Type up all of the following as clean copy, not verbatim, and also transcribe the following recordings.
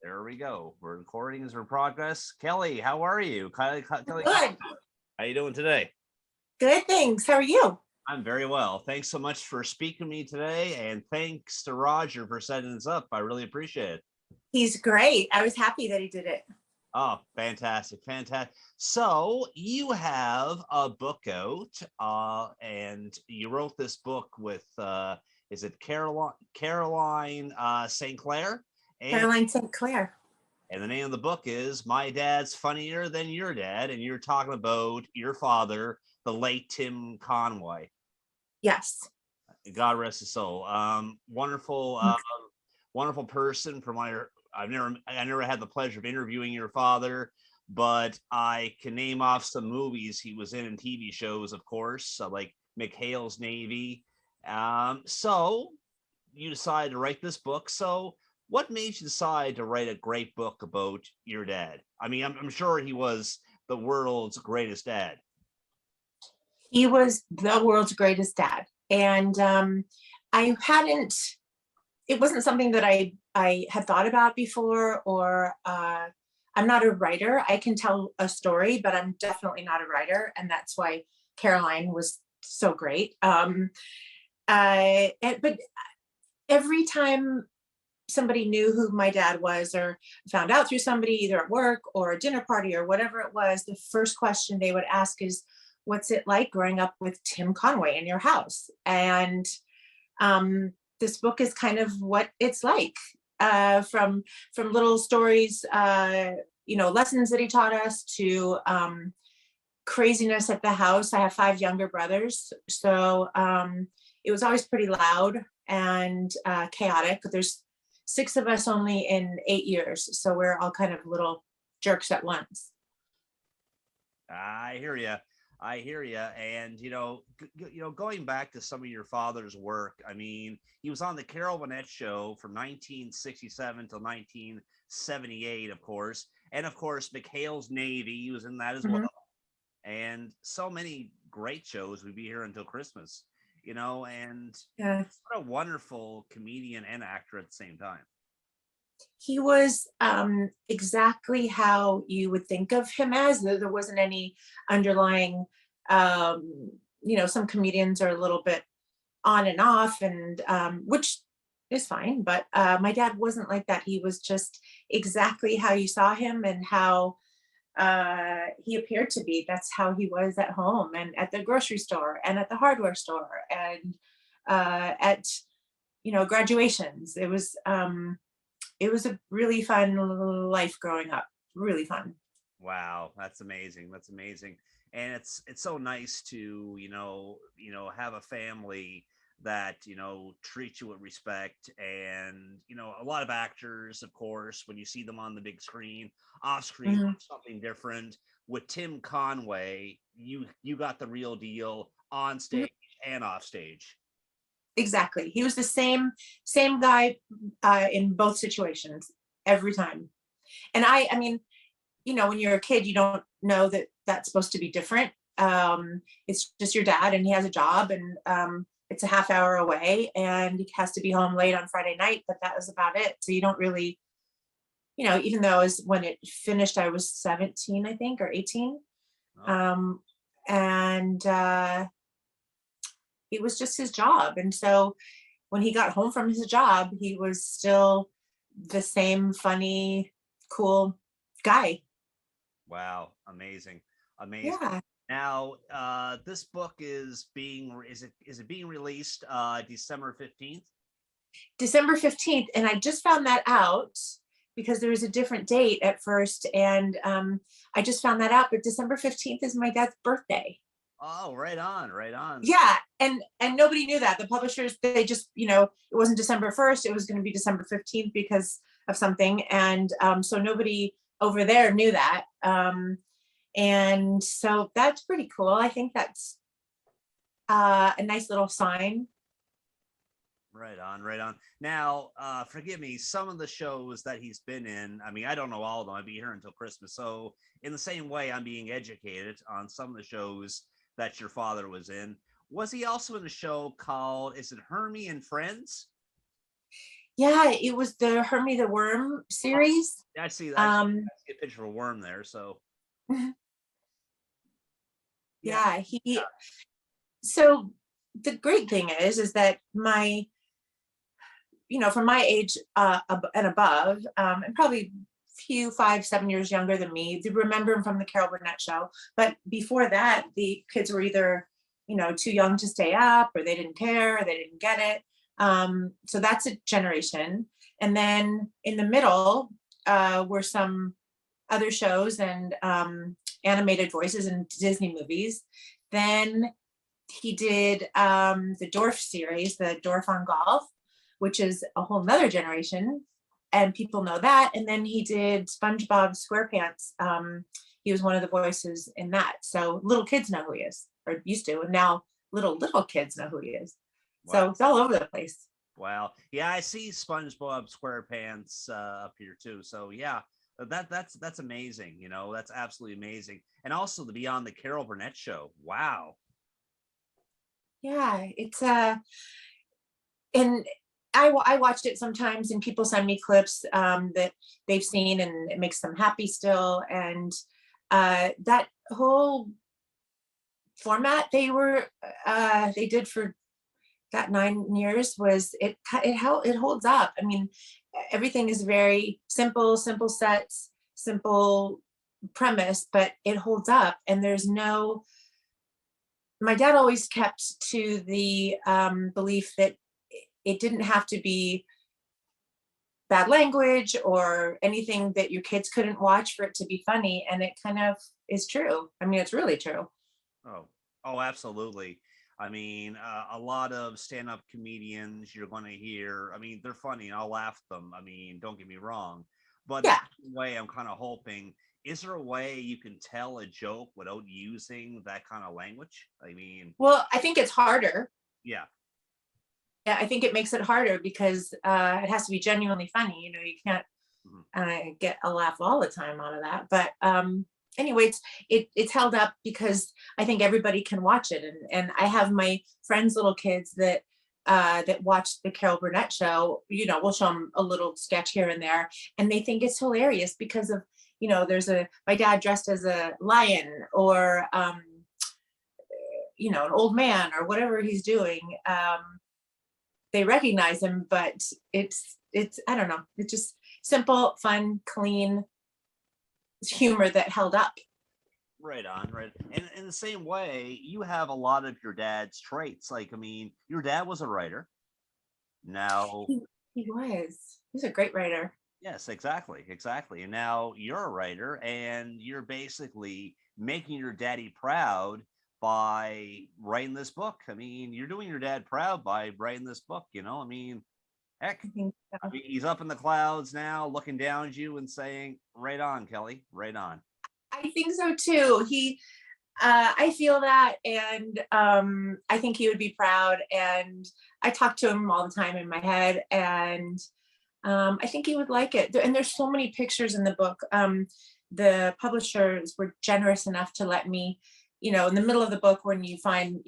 There we go. We're recording as we're progress. Kelly, how are you? Kelly, Good. how you doing today? Good, thanks. How are you? I'm very well. Thanks so much for speaking to me today, and thanks to Roger for setting this up. I really appreciate it. He's great. I was happy that he did it. Oh, fantastic, fantastic. So you have a book out, and you wrote this book with is it Caroline St. Clair? And Caroline St. Clair. And the name of the book is My Dad's Funnier Than Your Dad. And you're talking about your father, the late Tim Conway. Yes. God rest his soul. Wonderful, wonderful person. I never had the pleasure of interviewing your father, but I can name off some movies he was in and TV shows, of course, like McHale's Navy. So you decided to write this book. So what made you decide to write a great book about your dad? I mean, I'm sure he was the world's greatest dad. He was the world's greatest dad. And it wasn't something that I had thought about before, or I'm not a writer. I can tell a story, but I'm definitely not a writer. And that's why Caroline was so great. But every time somebody knew who my dad was or found out through somebody, either at work or a dinner party or whatever it was, the first question they would ask is, what's it like growing up with Tim Conway in your house? And this book is kind of what it's like, from little stories, lessons that he taught us, to craziness at the house. I have 5 younger brothers, so it was always pretty loud and chaotic. There's 6 of us only in 8 years, so we're all kind of little jerks at once. I hear you. And going back to some of your father's work, I mean, he was on the Carol Burnett show from 1967 till 1978, of course, and of course McHale's Navy. He was in that as well, and so many great shows. We'd be here until Christmas. And Yeah. what a wonderful comedian and actor at the same time. He was exactly how you would think of him as. There wasn't any underlying, some comedians are a little bit on and off, and which is fine. But my dad wasn't like that. He was just exactly how you saw him and how he appeared to be. That's how he was at home and at the grocery store and at the hardware store and at graduations. It was a really fun life growing up. Really fun. Wow, that's amazing. That's amazing. And it's so nice to have a family that treat you with respect. And a lot of actors, of course, when you see them on the big screen, off screen, something different. With Tim Conway, you got the real deal on stage and off stage. Exactly. He was the same guy in both situations every time. And I mean, when you're a kid, you don't know that that's supposed to be different. It's just your dad, and he has a job, and it's a half hour away, and he has to be home late on Friday night, but that was about it. So you don't really, even though when it finished, I was 17, I think, or 18. Oh. And it was just his job. And so when he got home from his job, he was still the same funny, cool guy. Wow. Amazing. Yeah. Now, this book is being released December 15th? December 15th. And I just found that out because there was a different date at first. And I just found that out, but December 15th is my dad's birthday. Oh, right on. Yeah. And nobody knew that. The publishers, they just, it wasn't December 1st. It was going to be December 15th because of something. And so nobody over there knew that. And so that's pretty cool. I think that's a nice little sign. Right on. Now, forgive me, some of the shows that he's been in, I mean, I don't know all of them. I'll be here until Christmas. So in the same way, I'm being educated on some of the shows that your father was in. Was he also in a show called, is it Hermie and Friends? Yeah, it was the Hermie the Worm series. I see that. Um, I see a picture of a worm there. So yeah, yeah, so the great thing is that from my age and above, and probably few 5, 7 years younger than me, they remember him from the Carol Burnett show. But before that, the kids were either, too young to stay up, or they didn't care, or they didn't get it. So that's a generation. And then in the middle were some other shows and animated voices in Disney movies. Then he did the Dorf series, the Dorf on Golf, which is a whole nother generation, and people know that. And then he did SpongeBob SquarePants. He was one of the voices in that, so little kids know who he is, or used to, and now little kids know who he is. wow. So it's all over the place. Wow. Yeah, I see SpongeBob SquarePants up here too. So yeah, that's amazing. That's absolutely amazing. And also to be on the Carol Burnett show. Wow. Yeah, it's and I watched it sometimes, and people send me clips that they've seen, and it makes them happy still. And that whole format they did for that 9 years was it holds up. I mean, everything is very simple sets, simple premise, but it holds up. And my dad always kept to the belief that it didn't have to be bad language or anything that your kids couldn't watch for it to be funny. And it kind of is true. I mean, it's really true. Oh, oh, absolutely. I mean, a lot of stand-up comedians you're going to hear. I mean, they're funny, and I'll laugh at them. I mean, don't get me wrong, but the Yeah. way I'm kind of hoping, is there a way you can tell a joke without using that kind of language? I mean, Well, I think it's harder. yeah. Yeah, I think it makes it harder because it has to be genuinely funny. You can't Mhm. get a laugh all the time out of that. But anyway, it's held up because I think everybody can watch it, and I have my friends' little kids that watch the Carol Burnett show. We'll show them a little sketch here and there, and they think it's hilarious because of there's my dad dressed as a lion, or an old man, or whatever he's doing. They recognize him, but it's I don't know. It's just simple, fun, clean humor that held up. Right on, right. And in the same way, you have a lot of your dad's traits. Like, I mean, your dad was a writer. Now, He was. He's a great writer. yes, exactly, exactly. And now you're a writer, and you're basically making your daddy proud by writing this book. I mean, you're doing your dad proud by writing this book. I mean, heck, I think I so. mean, he's up in the clouds now, looking down at you and saying, "Right on, Kelly, right on." I think so too. I feel that, and I think he would be proud. And I talk to him all the time in my head, and I think he would like it. And there's so many pictures in the book. The publishers were generous enough to let me, in the middle of the book, when you find,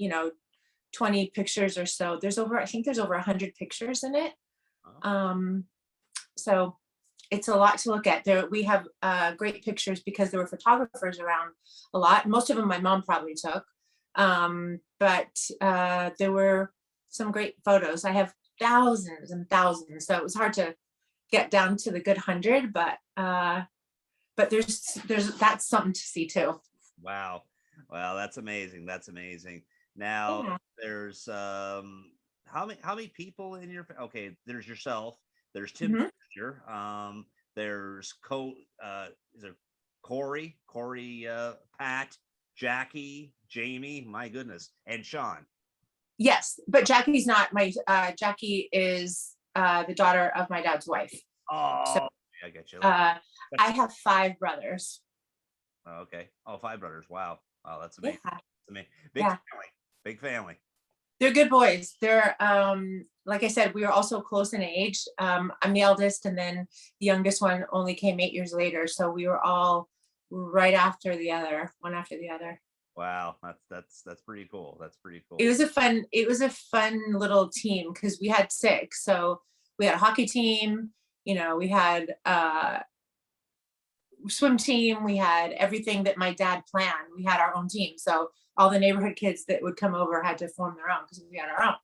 20 pictures or so, I think there's over 100 pictures in it. Oh, Um, so it's a lot to look at. We have great pictures because there were photographers around a lot. Most of them my mom probably took. But there were some great photos. I have thousands and thousands, so it was hard to get down to the good 100, but that's something to see too. wow. Well, that's amazing. That's amazing. Now, Yeah. there's how many people in your okay, there's yourself, there's Tim Mhm. Fisher, there's is it Corey, Pat, Jackie, Jamie, my goodness, and Sean. Yes, but Jackie is the daughter of my dad's wife. So Oh, I get you. uh, I That's have 5 brothers. okay. Oh, five brothers. Wow. Wow, that's Yeah, amazing. That's amazing. Big yeah. family. Big family. They're good boys. They're like I said, we are also close in age. I'm the eldest, and then the youngest one only came 8 years later. So we were all right after the other, one after the other. Wow, that's pretty cool. That's pretty It cool. was a fun little team because we had 6. So we had a hockey team, we had swim team, we had everything that my dad planned. We had our own team. So all the neighborhood kids that would come over had to form their own because we had our own.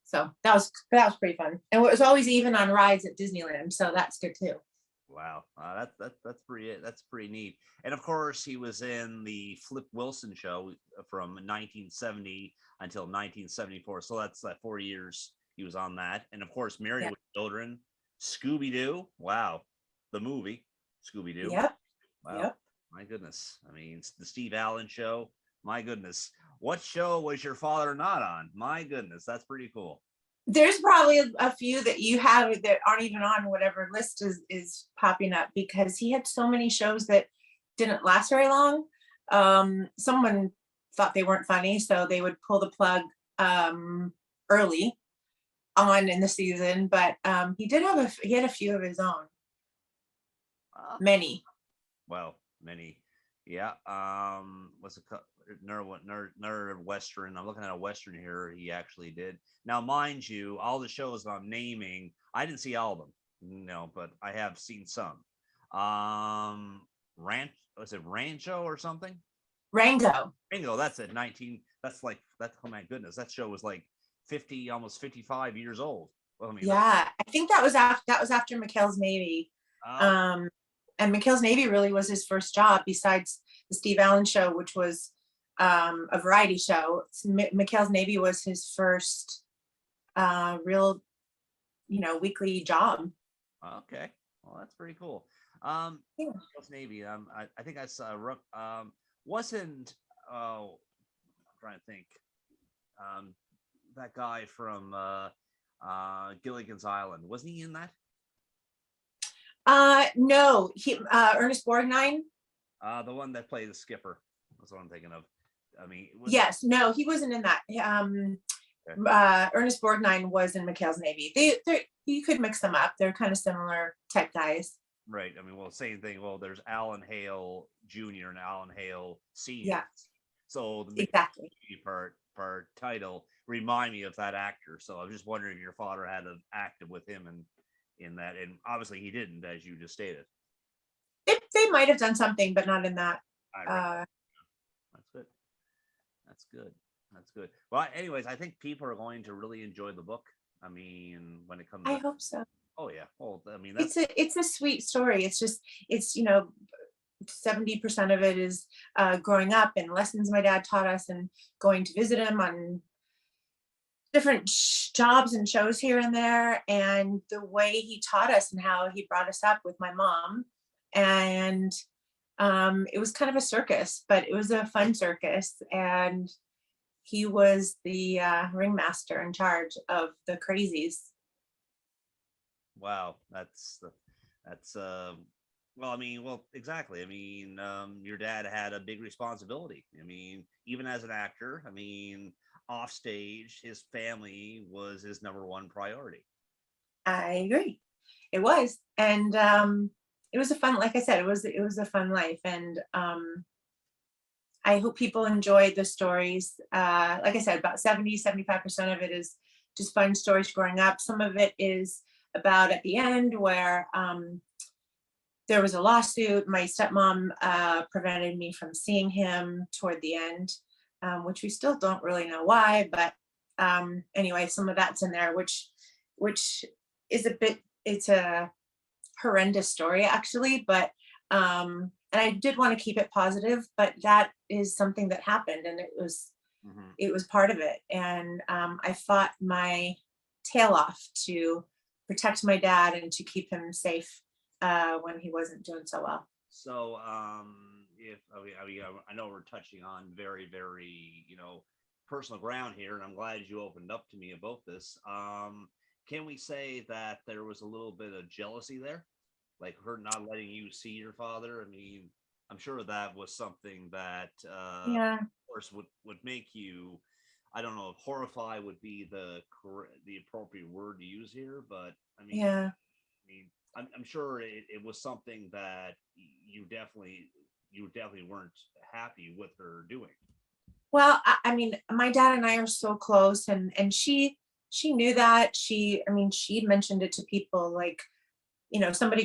So that was pretty fun. And it was always even on rides at Disneyland. So that's good too. Wow, that's pretty neat. And of course, he was in the Flip Wilson show from 1970 until 1974. So that's 4 years he was on that. And of course, Married Yeah. with Children, Scooby Doo. Wow, the movie Scooby Doo. Yep. Wow, Yep. my goodness. I mean, the Steve Allen show. My goodness, what show was your father not on? My goodness, that's pretty cool. There's probably a few that you have that aren't even on whatever list is popping up, because he had so many shows that didn't last very long. Someone thought they weren't funny, so they would pull the plug early on in the season. But he had a few of his own. Many. Well, many. Yeah. What's it called? Nerd Western. I'm looking at a Western here. He actually did. Now, mind you, all the shows that I'm naming, I didn't see all of them. No, but I have seen some. Was it Rancho or something? Rango. That's at 19. Oh my goodness, that show was like 50, almost 55 years old. Well, I mean, yeah, I think that was after McHale's Navy. And McHale's Navy really was his first job, besides the Steve Allen show, which was a variety show. McHale's Navy was his first real, weekly job. Okay, well, that's pretty cool. Yeah. McHale's Navy. I think I saw. Wasn't I'm trying to think. That guy from Gilligan's Island, wasn't he in that? No, he Ernest Borgnine. The one that played the skipper. That's what I'm thinking of. I mean, yes, no, he wasn't in that. Okay. Ernest Borgnine was in McHale's Navy. You could mix them up. They're kind of similar type guys. Right. I mean, well, same thing. Well, there's Alan Hale Jr. and Alan Hale Sr. Yeah. So the exactly part title remind me of that actor. So I was just wondering if your father had acted with him in that, and obviously he didn't, as you just stated. They might have done something, but not in that. That's good. That's good. Well, anyways, I think people are going to really enjoy the book. I mean, when it comes, I hope so. Oh yeah. Well, I mean, it's a sweet story. It's 70% of it is growing up and lessons my dad taught us, and going to visit him on different jobs and shows here and there, and the way he taught us and how he brought us up with my mom. And it was kind of a circus, but it was a fun circus, and he was the ringmaster in charge of the crazies. Wow, that's well, I mean, exactly. I mean, your dad had a big responsibility. I mean, even as an actor, I mean, off stage, his family was his number one priority. I agree. It was. And it was like I said, it was a fun life. And I hope people enjoyed the stories. Like I said, about 75% of it is just fun stories growing up. Some of it is about at the end where there was a lawsuit. My stepmom prevented me from seeing him toward the end, which we still don't really know why. But anyway, some of that's in there, which is it's a horrendous story actually. But and I did want to keep it positive, but that is something that happened, and it was part of it. And I fought my tail off to protect my dad and to keep him safe when he wasn't doing so well. So I know we're touching on very, very, personal ground here, and I'm glad you opened up to me about this. Can we say that there was a little bit of jealousy there? Like her not letting you see your father? I mean, I'm sure that was something that, of course, would make you, I don't know if horrify would be the appropriate word to use here, but I mean, I'm sure it was something that you definitely weren't happy with her doing. Well, I mean, my dad and I are so close, and she she knew that. I mean, she mentioned it to people, like, somebody